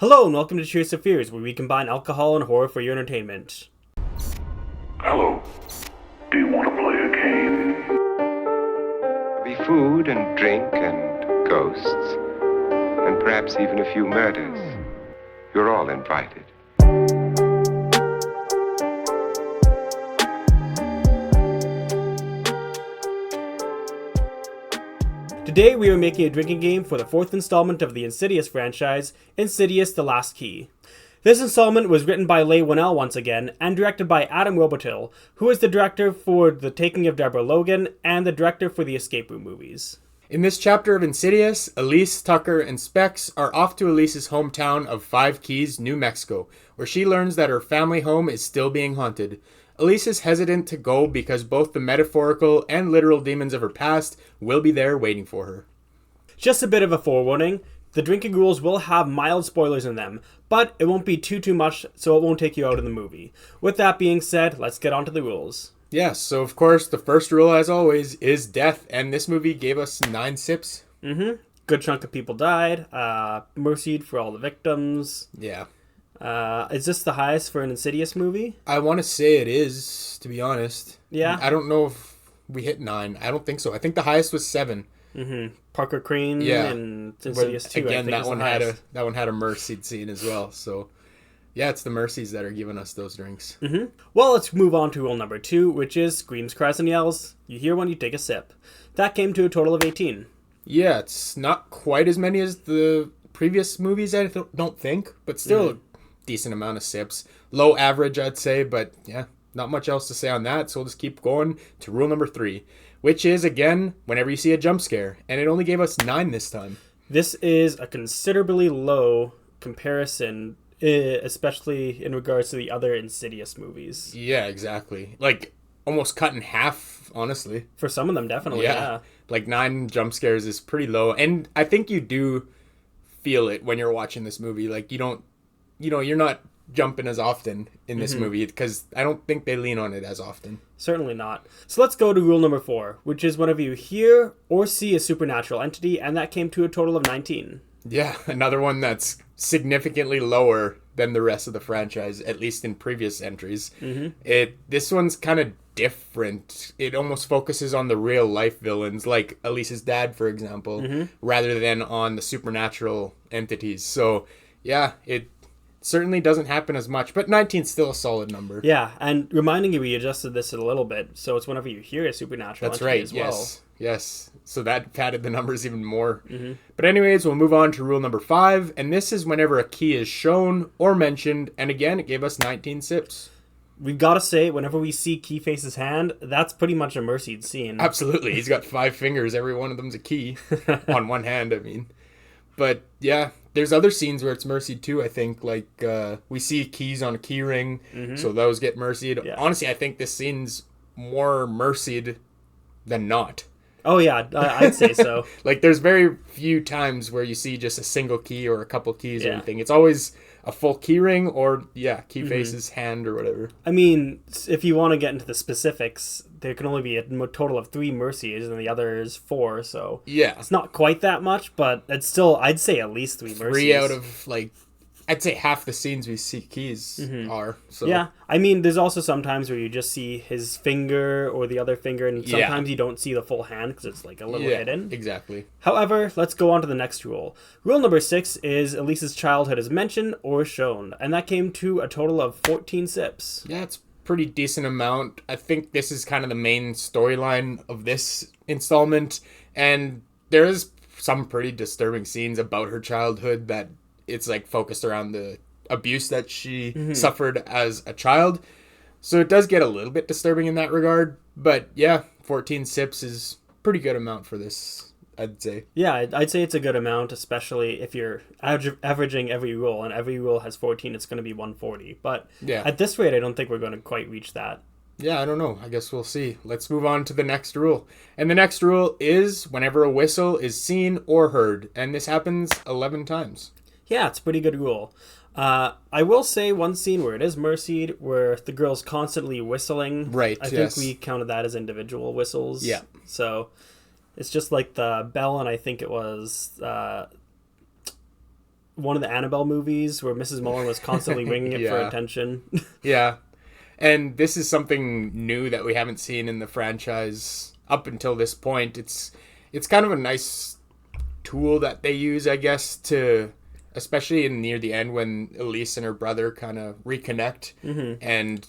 Hello and welcome to Cheers to Fears, where we combine alcohol and horror for your entertainment. Hello. Do you want to play a game? Be food and drink and ghosts, and perhaps even a few murders. You're all invited. Today we are making a drinking game for the fourth installment of the Insidious franchise, Insidious: The Last Key. This installment was written by Leigh Whannell once again, and directed by Adam Robitel, who is the director for The Taking of Deborah Logan, and the director for the Escape Room movies. In this chapter of Insidious, Elise, Tucker, and Specs are off to Elise's hometown of Five Keys, New Mexico, where she learns that her family home is still being haunted. Elise is hesitant to go because both the metaphorical and literal demons of her past will be there waiting for her. Just a bit of a forewarning, the drinking rules will have mild spoilers in them, but it won't be too much, so it won't take you out of the movie. With that being said, let's get on to the rules. Yes, so of course, the first rule, as always, is death, and this movie gave us 9 sips. Good chunk of people died, mercied for all the victims. Yeah. Is this the highest for an Insidious movie? I want to say it is, to be honest. Yeah. I don't know if we hit 9. I don't think so. I think the highest was 7. Parker Crane and Insidious 2. Again, I think that is one the had highest. that one had a mercied scene as well. So, yeah, it's the mercies that are giving us those drinks. Well, let's move on to rule number 2, which is screams, cries, and yells. You hear one, you take a sip. That came to a total of 18. Yeah, it's not quite as many as the previous movies, I don't think, but still a decent amount of sips. Low average, I'd say, but yeah, not much else to say on that, so we'll just keep going to rule number 3, which is, again, whenever you see a jump scare, and it only gave us 9 this time. This is a considerably low comparison, especially in regards to the other Insidious movies. Yeah, exactly. Like, almost cut in half, honestly. For some of them, definitely, yeah. Like 9 jump scares is pretty low, and I think you do feel it when you're watching this movie. Like, you're not jumping as often in this movie because I don't think they lean on it as often. Certainly not. So let's go to rule number 4, which is whenever you hear or see a supernatural entity, and that came to a total of 19. Yeah, another one that's significantly lower than the rest of the franchise, at least in previous entries. This one's kind of different. It almost focuses on the real life villains, like Elise's dad, for example, rather than on the supernatural entities. So, yeah, it certainly doesn't happen as much, but 19's still a solid number. Yeah, and reminding you, we adjusted this a little bit, so it's whenever you hear a supernatural That's entity right, as well. Yes. So that padded the numbers even more. But anyways, we'll move on to rule number 5, and this is whenever a key is shown or mentioned, and again, it gave us 19 sips. We've got to say, whenever we see KEYFACE's hand, that's pretty much a mercied scene. Absolutely, he's got 5 fingers, every one of them's a key, on one hand, I mean. But yeah, there's other scenes where it's mercied too, I think, like we see keys on a key ring, so those get mercied. Yeah. Honestly, I think this scene's more mercied than not. Oh yeah, I'd say so. Like, there's very few times where you see just a single key or a couple keys or Yeah. anything. It's always a full key ring or, KEYFACE's hand or whatever. I mean, if you want to get into the specifics, there can only be a total of 3 mercies, and the other is 4, so... Yeah. It's not quite that much, but it's still, I'd say at least 3 mercies. 3 out of, like, I'd say half the scenes we see keys are. So. Yeah, I mean, there's also sometimes where you just see his finger or the other finger, and sometimes you don't see the full hand because it's like a little hidden. Exactly. However, let's go on to the next rule. Rule number 6 is Elise's childhood is mentioned or shown, and that came to a total of 14 sips. Yeah, it's pretty decent amount. I think this is kind of the main storyline of this installment, and there is some pretty disturbing scenes about her childhood that it's like focused around the abuse that she suffered as a child. So it does get a little bit disturbing in that regard, but yeah, 14 sips is pretty good amount for this, I'd say. Yeah, I'd say it's a good amount, especially if you're averaging every rule, and every rule has 14, it's going to be 140. But at this rate, I don't think we're going to quite reach that. Yeah, I don't know. I guess we'll see. Let's move on to the next rule. And the next rule is whenever a whistle is seen or heard, and this happens 11 times. Yeah, it's a pretty good rule. I will say one scene where it is mercied, where the girl's constantly whistling. Right, I think we counted that as individual whistles. Yeah. So it's just like the bell, and I think it was one of the Annabelle movies where Mrs. Mullen was constantly winging it for attention. Yeah. And this is something new that we haven't seen in the franchise up until this point. It's kind of a nice tool that they use, I guess, to, especially near the end when Elise and her brother kind of reconnect, and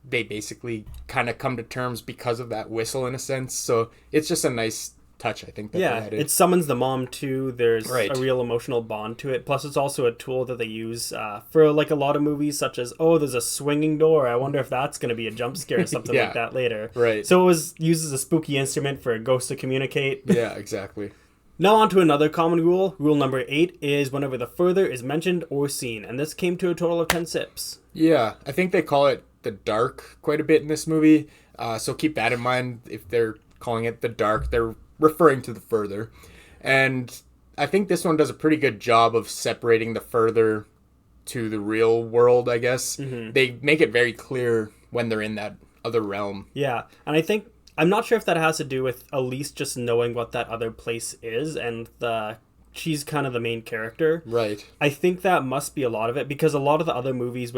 they basically kind of come to terms because of that whistle in a sense. So it's just a nice touch, I think, that they added. It summons the mom too. There's a real emotional bond to it. Plus, it's also a tool that they use for like a lot of movies, such as, oh, there's a swinging door. I wonder if that's going to be a jump scare or something like that later. Right. So it was used as a spooky instrument for a ghost to communicate. Yeah, exactly. Now on to another common rule. Rule number 8 is whenever the further is mentioned or seen, and this came to a total of 10 sips. Yeah, I think they call it the dark quite a bit in this movie. So keep that in mind. If they're calling it the dark, they're referring to the further. And I think this one does a pretty good job of separating the further to the real world, I guess. They make it very clear when they're in that other realm. Yeah, and I think, I'm not sure if that has to do with Elise just knowing what that other place is, and she's kind of the main character. Right. I think that must be a lot of it, because a lot of the other movies,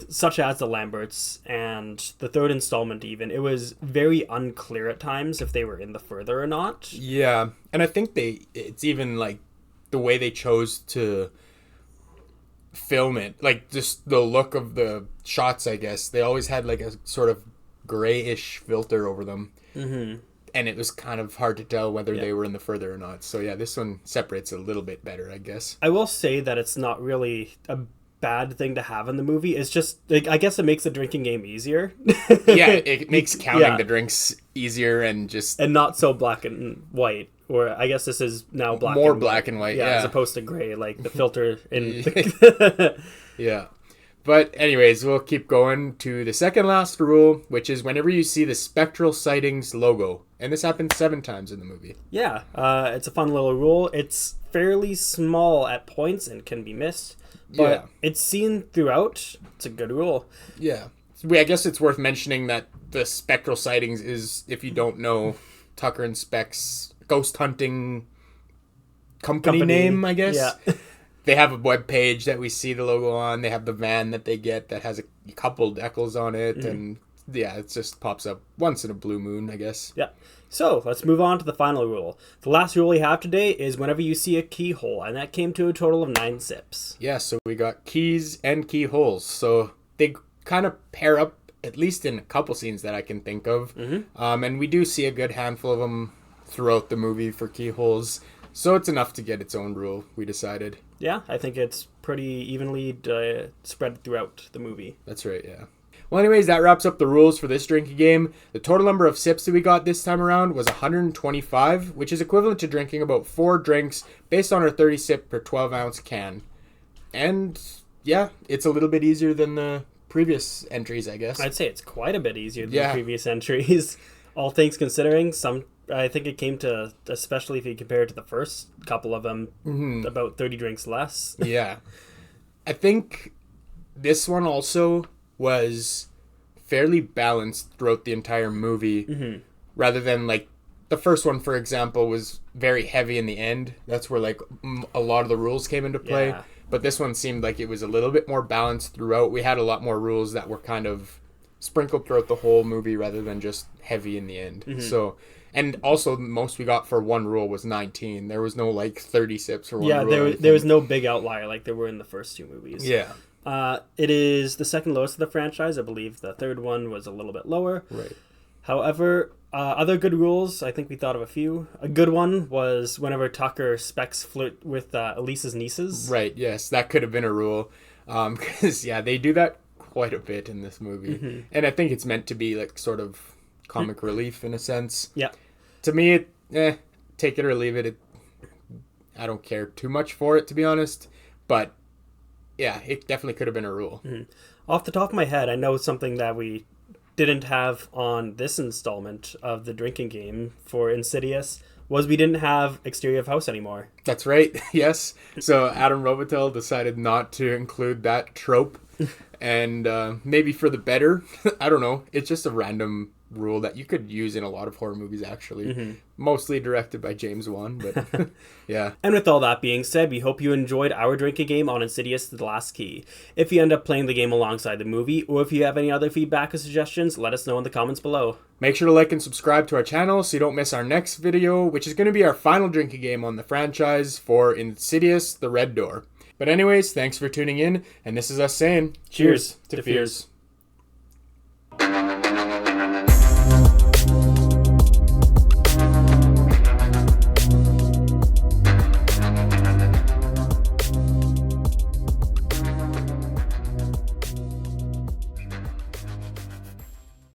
such as the Lamberts and the third installment even, it was very unclear at times if they were in the further or not. Yeah, and I think it's even like the way they chose to film it, like just the look of the shots, I guess. They always had like a sort of grayish filter over them. And it was kind of hard to tell whether they were in the further or not. So yeah, this one separates a little bit better, I guess. I will say that it's not really a bad thing to have in the movie. It's just, like, I guess it makes the drinking game easier. Yeah, it makes counting the drinks easier and not so black and white. Or I guess this is now black and white, as opposed to gray, like the filter in Yeah. But anyways, we'll keep going to the second last rule, which is whenever you see the Spectral Sightings logo. And this happens 7 times in the movie. Yeah, it's a fun little rule. It's fairly small at points and can be missed. But it's seen throughout. It's a good rule. Yeah. I guess it's worth mentioning that the Spectral Sightings is, if you don't know, Tucker and Speck's ghost hunting company name, I guess. Yeah. They have a web page that we see the logo on. They have the van that they get that has a couple decals on it. And yeah, it just pops up once in a blue moon, I guess. Yeah. So let's move on to the final rule. The last rule we have today is whenever you see a keyhole, and that came to a total of 9 sips. Yeah, so we got keys and keyholes. So they kind of pair up, at least in a couple scenes that I can think of. And we do see a good handful of them throughout the movie for keyholes. So it's enough to get its own rule, we decided. Yeah, I think it's pretty evenly spread throughout the movie. That's right, yeah. Well, anyways, that wraps up the rules for this drinking game. The total number of sips that we got this time around was 125, which is equivalent to drinking about 4 drinks based on our 30 sip per 12 ounce can. And yeah, it's a little bit easier than the previous entries, I guess. I'd say it's quite a bit easier than the previous entries. All things considering, I think it came to, especially if you compare it to the first couple of them, about 30 drinks less. Yeah. I think this one also was fairly balanced throughout the entire movie, rather than like the first one, for example, was very heavy in the end. That's where like a lot of the rules came into play. Yeah. But this one seemed like it was a little bit more balanced throughout. We had a lot more rules that were kind of sprinkled throughout the whole movie rather than just heavy in the end. So, and also the most we got for one rule was 19. There was no like 30 sips for one rule. Yeah, there was no big outlier like there were in the first 2 movies. Yeah. It is the second lowest of the franchise. I believe the third one was a little bit lower. Right. However, other good rules, I think we thought of a few. A good one was whenever Tucker Specs flirt with Elise's nieces. Right, yes. That could have been a rule. Because, yeah, they do that quite a bit in this movie. And I think it's meant to be like sort of comic relief in a sense. Yeah. To me, take it or leave it. I don't care too much for it, to be honest. But yeah, it definitely could have been a rule. Off the top of my head, I know something that we didn't have on this installment of the drinking game for Insidious was we didn't have exterior of house anymore. That's right, yes. So Adam Robitel decided not to include that trope. And maybe for the better. I don't know. It's just a random rule that you could use in a lot of horror movies, actually. Mostly directed by James Wan, but yeah. And with all that being said, we hope you enjoyed our drinking game on Insidious The Last Key. If you end up playing the game alongside the movie, or if you have any other feedback or suggestions, let us know in the comments below. Make sure to like and subscribe to our channel so you don't miss our next video, which is going to be our final drinking game on the franchise for Insidious The Red Door. But anyways, thanks for tuning in, and this is us saying, Cheers to to fears.